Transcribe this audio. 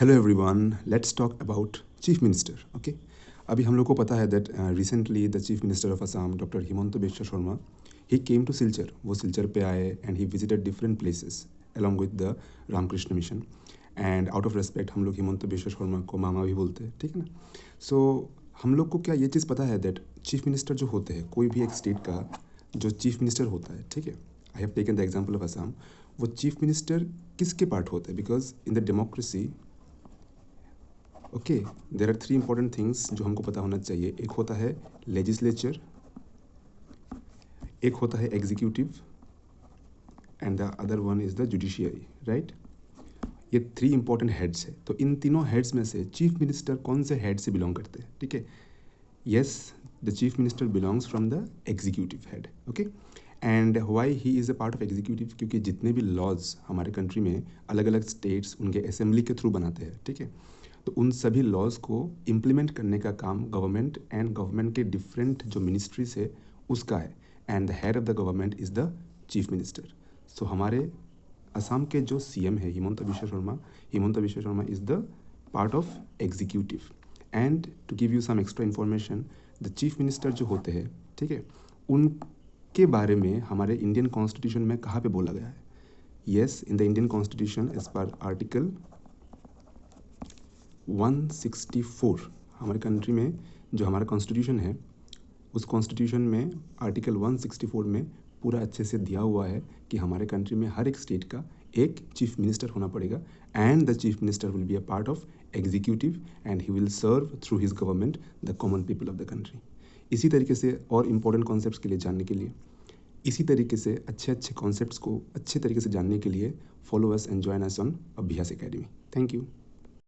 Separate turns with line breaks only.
Hello everyone, let's talk about chief minister. Okay, अभी हम लोग को पता है that recently the chief minister of Assam doctor Himanta Biswa Sarma he came to Silchar. वो सिलचर पे आए and he visited different places along with the Ramakrishna mission. And out of respect हम लोग हिमंत बिश्वा शर्मा को मामा भी बोलते हैं, ठीक है ना। सो हम लोग को क्या ये चीज़ पता है दैट चीफ मिनिस्टर जो होते हैं कोई भी एक स्टेट का जो चीफ मिनिस्टर होता है, ठीक है, I have taken the example of Assam. वो चीफ मिनिस्टर किसके पार्ट होते हैं? Because in the democracy okay, there are three important things जो हमको पता होना चाहिए। एक होता है लेजिस्लेचर, एक होता है executive and the other one is the judiciary, right. ये थ्री इंपॉर्टेंट हेड्स है। तो इन तीनों हेड्स में से चीफ मिनिस्टर कौन से हेड से बिलोंग करते हैं? ठीक है, yes, the chief minister belongs from the executive head. Okay, and why he is a part of executive? क्योंकि जितने भी लॉज हमारे कंट्री में अलग अलग स्टेट्स उनके असेंबली के थ्रू बनाते हैं, ठीक है, तो उन सभी लॉज को इम्प्लीमेंट करने का काम गवर्नमेंट एंड गवर्नमेंट के डिफरेंट जो मिनिस्ट्रीज है उसका है। And the head of the government is the chief minister. So हमारे असम के जो सीएम है Himanta Biswa Sarma is the part of executive. And to give you some extra information, the chief minister जो होते हैं, ठीक है, उनके बारे में हमारे इंडियन कॉन्स्टिट्यूशन में कहाँ पे बोला गया है? Yes, in the Indian constitution as per article 164। हमारे कंट्री में जो हमारा कॉन्स्टिट्यूशन है उस कॉन्स्टिट्यूशन में आर्टिकल 164 में पूरा अच्छे से दिया हुआ है कि हमारे कंट्री में हर एक स्टेट का एक चीफ मिनिस्टर होना पड़ेगा। And the chief minister will be a part of executive and he will serve through his government the common people of the country. इसी तरीके से और इम्पोर्टेंट कॉन्सेप्ट्स के लिए जानने के लिए, इसी तरीके से अच्छे अच्छे कॉन्सेप्ट्स को अच्छे तरीके से जानने के लिए follow us and join us on अभ्यास एकेडमी। Thank you.